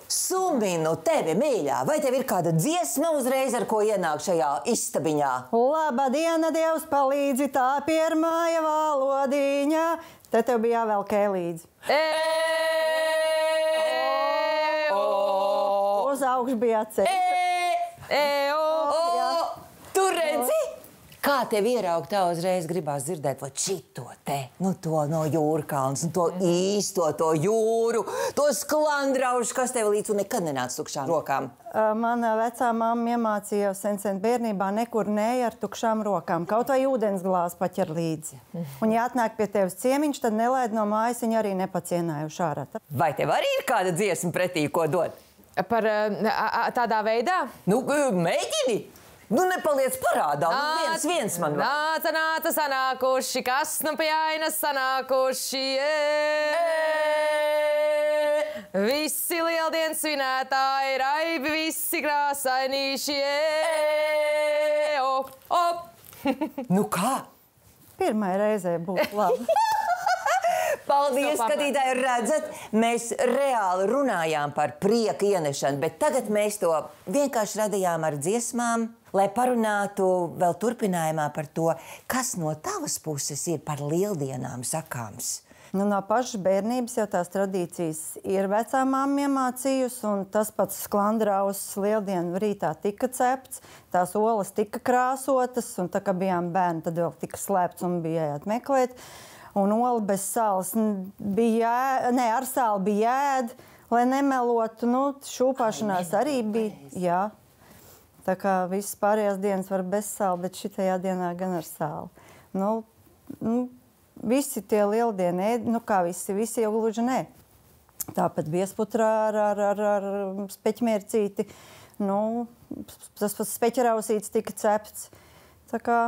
Suminu tevi, mīļā! Vai tev ir kāda dziesma uzreiz, ar ko ienāk šajā istabiņā? Laba diena, Dievs palīdzi, tā pirmāja valodiņa. Te tev bija jāvelk līdzi. Uz augšu bija atceļ. Tu redzi? Kā tev ieraugt, tā uzreiz gribās dzirdēt, vai šito te, nu to no Jūrkalns, nu to īsto, to jūru, to sklandraušu, kas tev līdz un nekad nenāc tukšām rokām. Mana vecā mamma iemācīja jau sen bērnībā nekur neej ar tukšām rokām, kaut vai ūdensglāzi paķer līdzi. Un ja atnāk pie tevis ciemiņš, tad nelaid no mājas, viņa arī nepacienājuši ārā. Vai tev arī ir kāda dziesma pretī, ko dot? Par tādā veidā? Nu, mēģini! Nu, nepaliec parādā, viens man. Nāca sanākuši, kas nu pie ainas sanākuši. Visi lieldienas svinētāji, raibi, visi krāsainīši. Nu kā? Pirmai reizē būtu labi. Paldies, skatītāji, redzat, mēs reāli runājām par prieka ienešanu, bet tagad mēs to vienkārši radījām ar dziesmām, lai parunātu vēl turpinājumā par to, kas no tavas puses ir par lieldienām sakāms. Nu, no pašas bērnības jau tās tradīcijas ir vecā mamma iemācījusi, un tas pats sklandrauss lieldienu rītā tika cepts, tās olas tika krāsotas, un tā kā bijām bērni, tad vēl tika slēpts un bija jāiet meklēt. Un ola bez sāls bija ar sāli bija ēd, lai nemelotu. Nu, šūpāšanās arī bija, jā. Tā kā visas pārējās dienas var bez sāli, bet šitajā dienā gan ar sāli. Nu, visi tie lieldieni ēd, nu kā visi jau gluži nē. Tāpat viesputrā ar speķmiercīti, nu, tas pats speķerausīts tika cepts. Tā kā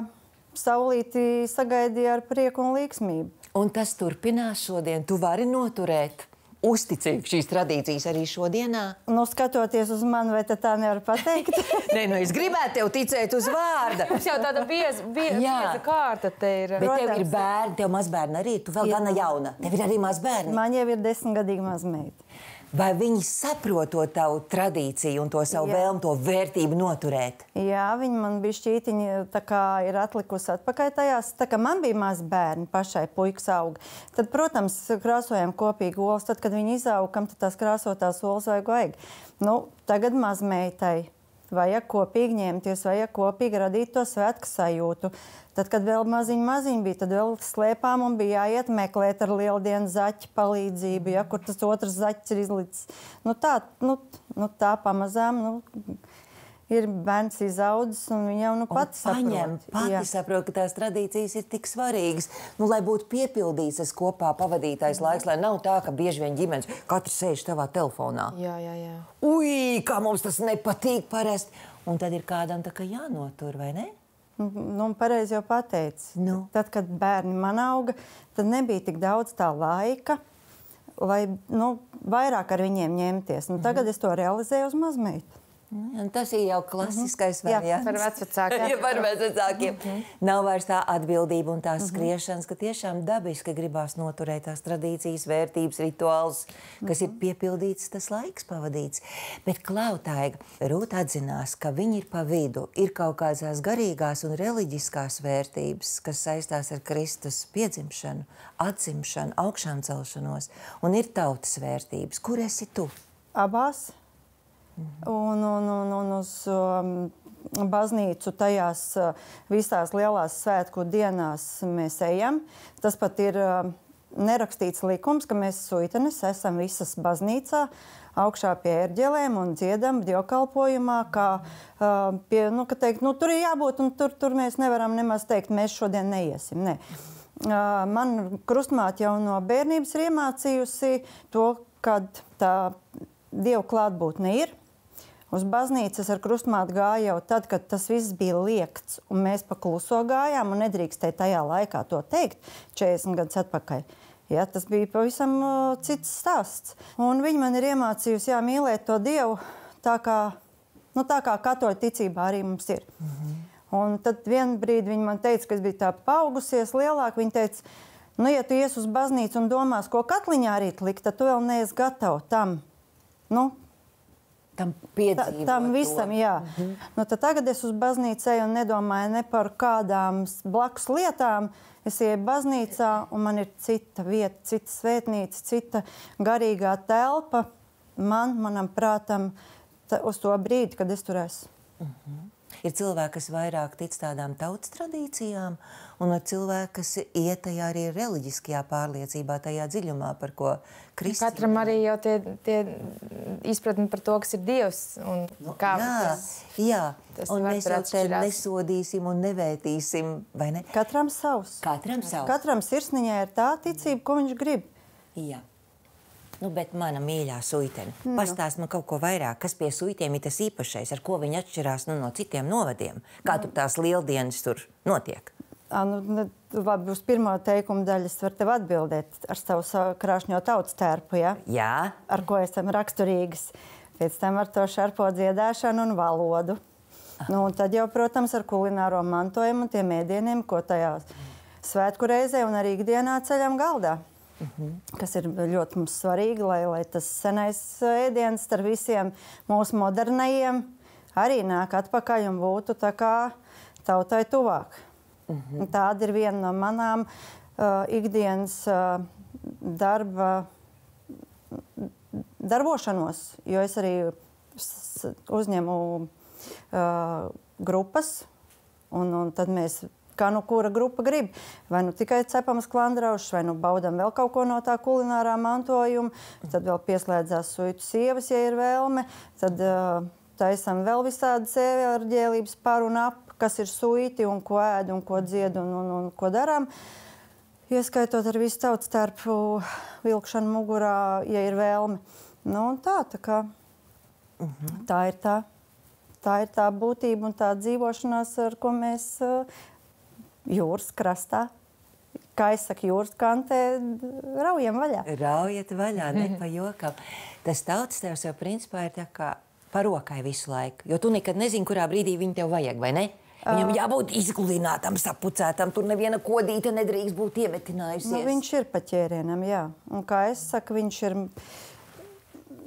saulīti sagaidīja ar prieku un līksmību. Un tas turpinās šodien. Tu vari noturēt uzticīgi šīs tradīcijas arī šodienā? Nu, skatoties uz mani, vai tā nevar pateikt? Nē, nu es gribētu tev ticēt uz vārda. Mums jau tāda bieza kārta te ir. Bet tev ir bērni, tev mazbērni arī, tu vēl gana jauna. Tev ir arī mazbērni. Man jau ir 10-gadīga mazmeita. Vai viņi saprot to tavu tradīciju un to savu vēlmu, to vērtību noturēt? Jā, viņi man bija šķītiņi, tā kā ir atlikusi atpakaļ tajās. Tā kā man bija maz bērni, pašai puikas auga, tad, protams, krāsojām kopīgi olas. Tad, kad viņi izauga, kam tad tās krāsotās olas vajag? Nu, tagad mazmeitai vajag kopīgi ņemties, vajag kopīgi radīt to svētku sajūtu. Tad, kad vēl maziņi bija, tad vēl slēpām un bija jāiet meklēt ar lieldienu zaķu palīdzību, ja, kur tas otrs zaķis ir izlicis. Nu tā pamazām, ir bērns izaudzis un viņa jau pati saprot. Pati saprot, ka tās tradīcijas ir tik svarīgas. Nu, lai būtu piepildīts tas kopā pavadītais laiks, lai nav tā, ka bieži vien ģimenes katrs sēž tavā telefonā. Jā. Ui, kā mums tas nepatīk parasti. Un tad ir kādam tā kā jānotur, vai ne? Nu, pareizi jau pateici. Nu. Tad, kad bērni man auga, tad nebija tik daudz tā laika, lai vairāk ar viņiem ņemties. Tagad es to realizēju uz mazmeitu. Tas ir jau klasiskais variants. Par vecvecākiem. Ja par vecvecākiem. Nav vairs tā atbildība un tās skriešanas, ka tiešām dabiski gribās noturēt tās tradīcijas, vērtības, rituālus, kas ir piepildīts, tas laiks pavadīts. Bet Klautaiga, Rūta atzinās, ka viņi ir pa vidu. Ir kaut kādas tās garīgās un reliģiskās vērtības, kas saistās ar Kristus piedzimšanu, atzimšanu, augšām celšanos. Un ir tautas vērtības. Kur esi tu? Abās. Un uz baznīcu tajās visās lielās svētku dienās mēs ejam. Tas pat ir nerakstīts likums, ka mēs suitenes esam visas baznīcā, augšā pie ērģelēm un dziedam dievkalpojumā, kā pie, ka teikt, tur ir jābūt un tur mēs nevaram nemaz teikt, mēs šodien neiesim. Ne. Man krustmāte jau no bērnības ir iemācījusi to, kad tā Dievu klātbūtne ir. Uz baznīcas ar krustmāti gāja jau tad, kad tas viss bija liekts, un mēs pa kluso gājām un nedrīkstēja tajā laikā to teikt 40 gadus atpakaļ. Ja, tas bija pavisam cits stāsts. Un viņi man ir iemācījusi mīlēt to Dievu tā kā katoļu ticībā arī mums ir. Un tad vienu brīdi viņa man teica, ka es biju tā paaugusies lielāk. Viņa teica, nu, ja tu ies uz baznīcu un domās, ko katliņā rīt likt, tad tu vēl neesi gatava tam. Nu, Tam piedzīvot. tam visam, jā. Nu, tad tagad es uz baznīcu eju un nedomāju ne par kādām blakus lietām. Es eju baznīcā un man ir cita vieta, cita svētnīca, cita garīgā telpa manam prātam uz to brīdi, kad es tur esmu. Ir cilvēki, kas vairāk tic tādām tautas tradīcijām, un ir cilvēki, kas iet tajā arī reliģiskajā pārliecībā, tajā dziļumā, par ko Kristus. Katram arī jau tie izpratni par to, kas ir Dievs. Un kā Jā, tas un var mēs jau te atšķirās. nesodīsim un nevētīsim, vai ne? Katram savs. Katram savu. Katram sirsniņā ir tā ticība, ko viņš grib. Jā. Nu, bet mana mīļā suitene, pastāst man kaut ko vairāk, kas pie suitiem ir tas īpašais, ar ko viņi atšķirās no citiem novadiem? Kā tur tās lieldienas tur notiek? Labi, uz pirmo teikumu daļu es varu tev atbildēt ar savu krāšņo tautas tērpu, ja? Jā. Ar ko esam raksturīgas. Pēc tam ar to šarpo dziedāšanu un valodu. Nu, un tad jau, protams, ar kulināro mantojumu un tiem ēdieniem, ko tajā svētku reizē un arī ikdienā ceļam galdā. Kas ir ļoti mums svarīgi, lai tas senais ēdiens ar visiem mūsu modernajiem arī nāk atpakaļ un būtu tā kā tautai tuvāk. Tāda ir viena no manām ikdienas darbošanos, jo es arī uzņemu grupas, un tad mēs kā nu kura grupa grib. Vai nu tikai cepam sklandraušus, vai nu baudam vēl kaut ko no tā kulinārā mantojuma, tad vēl pieslēdzās suitu sievas, ja ir vēlme, tad taisam vēl visādas ērģēlības par un ap, kas ir suiti un ko ēd un ko dzied un ko darām. Ieskaitot ar visu tautas tērpu vilkšanu mugurā, ja ir vēlme. Nu, un tā kā tā ir tā būtība un tā dzīvošanās, ar ko mēs jūras krastā, kā es saku, jūras kantē, raujam vaļā. Raujiet vaļā, ne pa jokam. Tas tautas tevs jau principā ir tā kā parokai visu laiku, jo tu nekad nezini, kurā brīdī viņu tev vajag, vai ne? Viņam jābūt izgludinātam, sapucētam, tur neviena kodīte nedrīkst būt iemetinājusies. Nu, viņš ir pa ķērienam, jā. Un kā es saku, viņš ir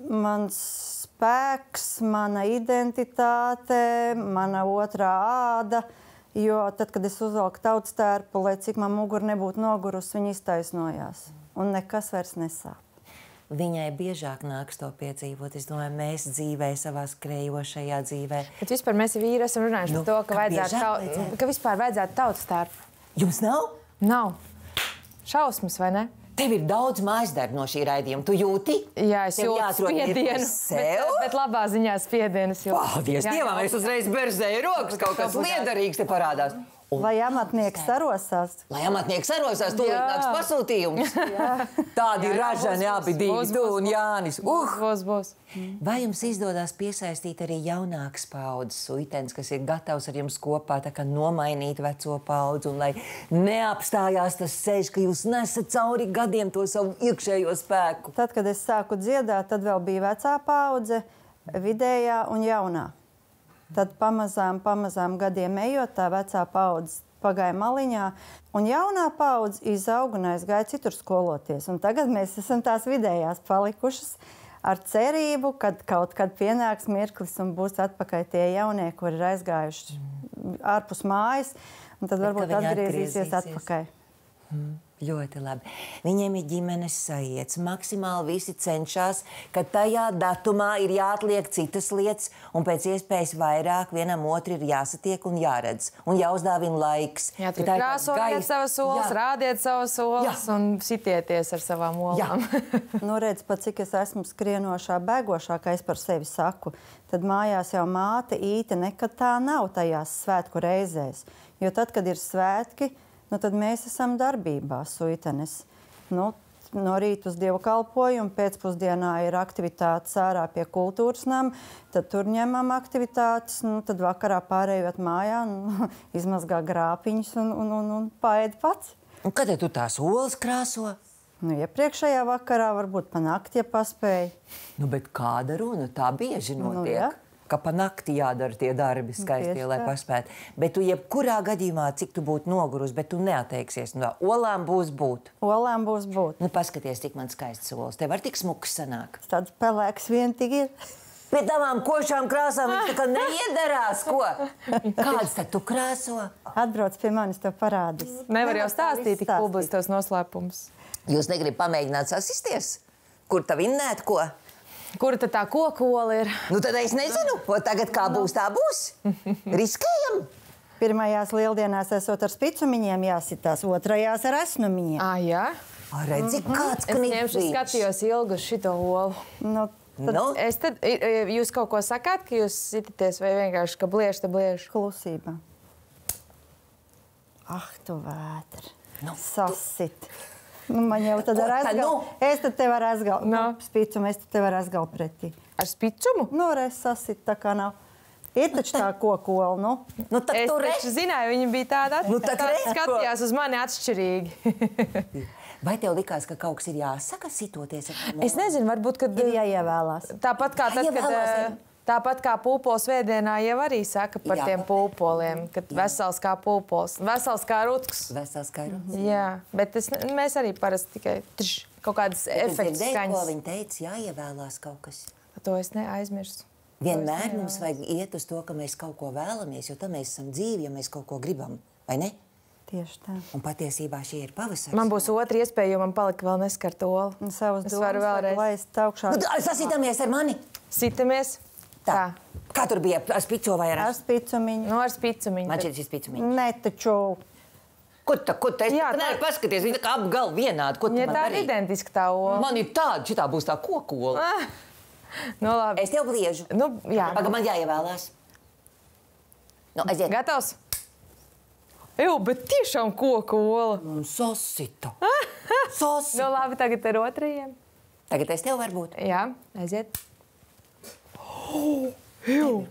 mans spēks, mana identitāte, mana otrā āda. Jo tad, kad es uzvelku tautas tērpu, lai cik man mugura nebūtu nogurusi, viņa iztaisnojās. Un nekas vairs nesāp. Viņai biežāk nāks to piedzīvot. Es domāju, mēs dzīvē, savā skrejošajā dzīvē. Bet vispār mēs vīri esam runājuši par to, ka vispār vajadzētu tautas tērpu. Jums nav? Nav. Šausmas, vai ne? Tev ir daudz mājasdarbu no šī raidījuma. Tu jūti? Jā, es Tev jūtu jāatrod spiedienu. sev? Bet labā ziņā spiedienas jūtu. Paldies Dievam, es uzreiz berzēju rokas, kaut kas liederīgs te parādās. Lai amatnieks sarosās. Lai amatnieks sarosās, tūlīt nāks pasūtījums. Tādi ražani abi divi, tu un Jānis. Būs. Vai jums izdodās piesaistīt arī jaunākas paudzes suitenes, kas ir gatavs ar jums kopā tā kā nomainīt veco paudzi, un lai neapstājās tas ceļš, ka jūs nesat cauri gadiem to savu iekšējo spēku? Tad, kad es sāku dziedāt, tad vēl bija vecā paudze, vidējā un jaunā. Tad pamazām gadiem ejot, tā vecā paudze pagāja maliņā, un jaunā paudze izauga un aizgāja citur skoloties. Un tagad mēs esam tās vidējās palikušas ar cerību, kad kaut kad pienāks mirklis un būs atpakaļ tie jaunie, kuri ir aizgājuši ārpus mājas, un tad varbūt atgriezīsies atpakaļ. Ļoti labi. Viņiem ir ģimenes sajiets. Maksimāli visi cenšas, ka tajā datumā ir jāatliek citas lietas, un pēc iespējas vairāk vienam otru ir jāsatiek un jāredz. Un jāuzdāvina laiks. Jā, tur krāsojiet savas solas, rādiet savas solas un sitieties ar savām olām. Nu, redz, pat cik es esmu skrienošā, bēgošā, kā es par sevi saku, tad mājās jau māte īte nekad tā nav tajās svētku reizēs. Jo tad, kad ir svētki, nu, tad mēs esam darbībā, suitenes. Nu, no rīta uz dievkalpojumu, pēcpusdienā ir aktivitātes ārā pie kultūras nama, tad tur ņemam aktivitātes, nu, tad vakarā pārējot mājā, nu, izmazgā grāpiņus un paēd pats. Un kad tu tās olas krāso? Nu, iepriekšējā vakarā varbūt pa nakti, ja paspēja. Nu, bet kāda runa? Tā bieži notiek. Nu, ja. ka pa nakti jādara tie darbi skaistie, Tieši lai tā. paspētu. Bet tu jebkurā gadījumā, cik tu būtu nogurus, bet tu neatteiksies. No olām būs būt. Olām būs būt. Nu, paskaties, cik man skaists olas. Tev var tik smuks sanāk. Tāds pelēks vien tik ir. Pie tavām košām krāsām viņš tā kā neiedarās, ko? Kāds tad tu krāso? Atbrauc pie manis, tev parādīs. Nevar jau Nevar tā stāstīt tik visu publiski tos noslēpumus. Jūs negribat pamēģināt sasisties? Kur tā vinnēt, ko? Kura tad tā kokola ir? Nu, tad es nezinu. O, tagad kā būs, tā būs. Riskējam. Pirmajās lieldienās esot ar spicumiņiem jāsitās, otrajās ar esnumiņiem. Jā. Redzi, kāds Es ņemšu, knipīgs. skatījos ilgu uz šito olu. Nu, Nu, Jūs kaut ko sakāt, ka jūs sitaties vai vienkārši, ka bliež, te bliež? klusībā. Ah, tu vētri. Nu, Sasit. Nu, man jau tad Ko ar tad, aizgalu. nu? Es tad tev ar aizgalu. Nu. Spicumu, es tad tev ar aizgalu pretī. Ar spicumu? Nu, reiz sasit, tā kā nav. Ir taču tā kokola, nu. nu tad Es tu taču zināju, viņi bija tādi Nu, tad redz, ko. skatījās uz mani atšķirīgi. Vai tev likās, ka kaut kas ir jāsaka, sitoties ar tām Es nezinu, varbūt, kad Ir jāievēlās. tāpat kā tad, Jāievēlās, kad... Tāpat kā pūpoles vēdienā jau arī saka par Jā. tiem pūpoliem, kad vesels kā pūpols, vesels kā rutks. vesels skaidrs? Jā, bet mēs arī parasti tikai kaut kādas efektu Ko skaņas. viņi teica, jāievēlās kaut kas. To es neaizmirstu. Vienmēr mums vajag iet uz to, ka mēs kaut ko vēlamies, jo tad mēs esam dzīvi, ja mēs kaut ko gribam, vai ne? Tieši tā. Un patiesībā šī ir pavasaris. Man būs otra iespēja, jo man palika vēl neskarta ola. Un savas Es varu domas vēlreiz. laist augšā. Nu, sasītamies ar mani. Sitamies. Tā. Kā tur bija ar spico vai ar Ar spicumiņu. Nu, ar spicumiņu. Man tad. šķiet šis spicumiņš. Ne, taču. Kur tā? Es Jā, nevaru paskaties, viņa tā kā apgal vienādi. Ko tu Ja man tā ir darīji? identiska tā ola. Man ir tāda, šitā būs tā kokola. Nu, labi. Es tev bliežu. Nu, jā. Paga, man jāievēlās. Nu, aiziet. Gatavs? Eju, bet tiešām koku ola. Un sasita. Nu, Sasita. labi, tagad ar otrajiem. Tagad es tev varu būt. Jā, aiziet.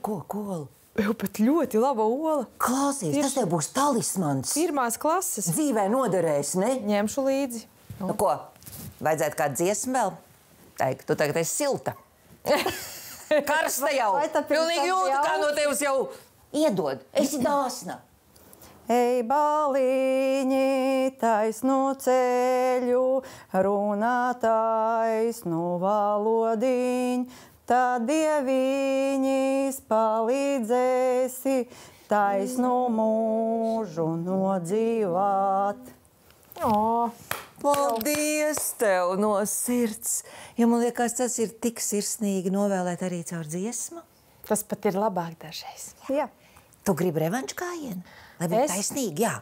Kokola. Eju, bet ļoti laba ola. Klausies, tas tev būs talismans. Pirmās klases. Dzīvē noderēs, ne? Ņemšu līdzi. Nu ko, vajadzētu kādu dziesmu vēl? Teik, tu tagad esi silta. Karsta jau. Vai tā pirms Pilnīgi tam jūtu, kā jau? no tevis jau iedod. Esi dāsna. Ej, baliņi, taisnu ceļu, runā taisnu valodiņu, tad dieviņas palīdzēsi taisnu mūžu nodzīvāt. O, Paldies tev no sirds. Jo man liekas, tas ir tik sirsnīgi novēlēt arī caur dziesmu. tas pat ir labāk dažreiz. Jā. Tu gribi revanšu kājienu? Lai būtu Es? taisnīgi, jā.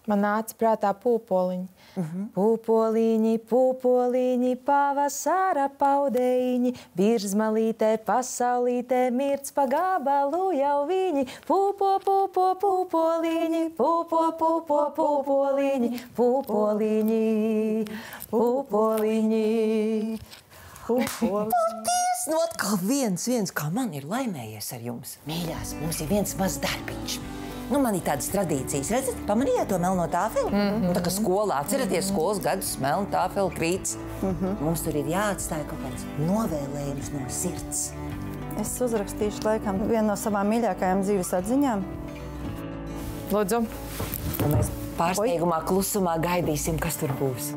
Man nāca prātā pūpoliņi. Pūpoliņi, pūpoliņi, pavasara paudeiņi, birzmalītē, pasaulītē, mirts pa gabalu jau viņi. Pūpo, pūpo, pūpoliņi, pūpo, pūpo, pūpoliņi, pūpoliņi, pūpoliņi. Paldies! Nu, atkal viens, kā man ir laimējies ar jums. Mīļās, mums ir viens mazs darbiņš. Nu, man ir tādas tradīcijas. Redzat, pamanījāt to melno tāfeli? Nu, tā kā skolā, atceraties skolas gadus, melno tāfeli krīts. Mums tur ir jāatstāja kaut kāds novēlējums no sirds. Es uzrakstīšu laikam vienu no savām mīļākajām dzīves atziņām. Lūdzu, Un mēs pārsteigumā klusumā gaidīsim, kas tur būs.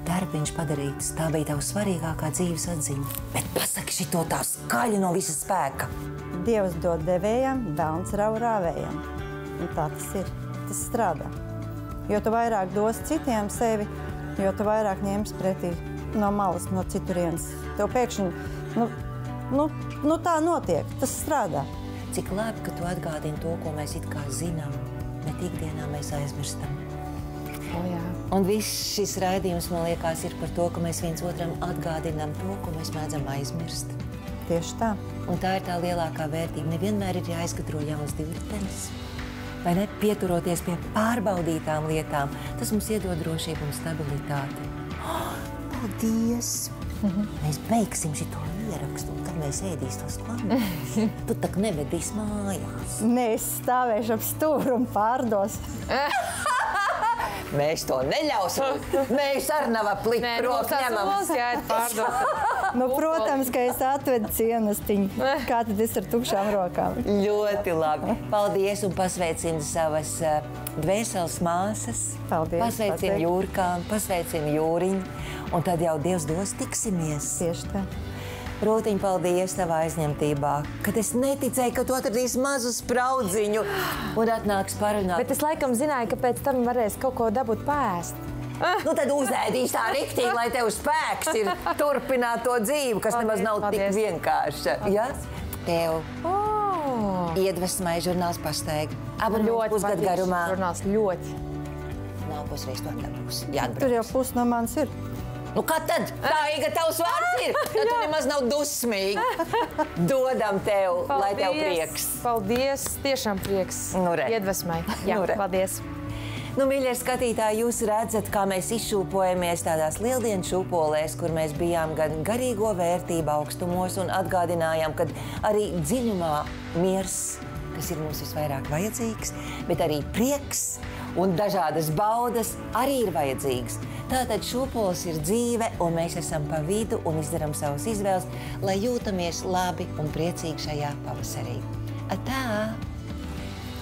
Darbiņš padarīts, tā bija tava svarīgākā dzīves atziņa. Bet pasaki šito tā skaļi no visa spēka. Dievs dod devējam, velns rauj rāvējam. Un tā tas ir. Tas strādā. Jo tu vairāk dos citiem sevi, jo tu vairāk ņems pretī no malas, no citurienes. Tev pēkšņi, nu tā notiek. Tas strādā. Cik labi, ka tu atgādini to, ko mēs it kā zinām, bet ikdienā mēs aizmirstam. o jā. Un viss šis raidījums, man liekas, ir par to, ka mēs viens otram atgādinām to, ko mēs mēdzam aizmirst. Tieši tā. Un tā ir tā lielākā vērtība. Nevienmēr ir jāizgudro jauns divritenis. Vai ne? Pieturoties pie pārbaudītām lietām, tas mums iedod drošību un stabilitāti. paldies! Mēs beigsim šito ierakstu, un tad mēs ēdīs tos klanus. Tu tak nevedīs mājās. Nē, es stāvēšu ap stūru un pārdos. Mēs to neļausim. Mēs ar nav plikt roku ņemam. Nu, protams, ka es atvedu cienestiņu. Kā tad es ar tukšām rokām? Ļoti labi. Paldies un pasveicinu savas dvēseles māsas. Paldies. Pasveicinu Pateikt. Jūrkām, pasveicinu Jūriņu. Un tad jau Dievs dos tiksimies. Tieši tā. Rūtiņ, paldies tavā aizņemtībā, kad es neticēju, ka tu atradīsi mazu spraudziņu un atnāks parunāt. Bet es laikam zināju, ka pēc tam varēs kaut ko dabūt pēst. Nu tad uzēdīs tā riktīgi, lai tev spēks ir turpināt to dzīvi, kas nemaz nav tik vienkārša. Ja? Tev iedvesmai žurnāls Pasteigi. Ļoti pusgadu garumā. Žurnāls ļoti. Nākosreiz tu atdabūs. Tur jau pus no manis ir. Nu, kā tad? Tā, Iga, tavs vārds ir. Tad tu nemaz nav dusmīgi. Dodam tev, lai tev prieks. Paldies, tiešām prieks. Nu, re. Iedvesmai. Jā, Nu, re. paldies. Nu, mīļie skatītāji, jūs redzat, kā mēs izšūpojamies tādās lieldienu šūpolēs, kur mēs bijām gan garīgo vērtību augstumos un atgādinājām, ka arī dziļumā miers, kas ir mums visvairāk vajadzīgs, bet arī prieks un dažādas baudas arī ir vajadzīgas. Tātad šūpols ir dzīve, un mēs esam pa vidu un izdarām savas izvēles, lai jūtamies labi un priecīgi šajā pavasarī. Tā!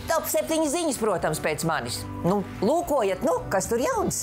Top 7 ziņas, protams, pēc manis. Nu, lūkojiet, kas tur jauns!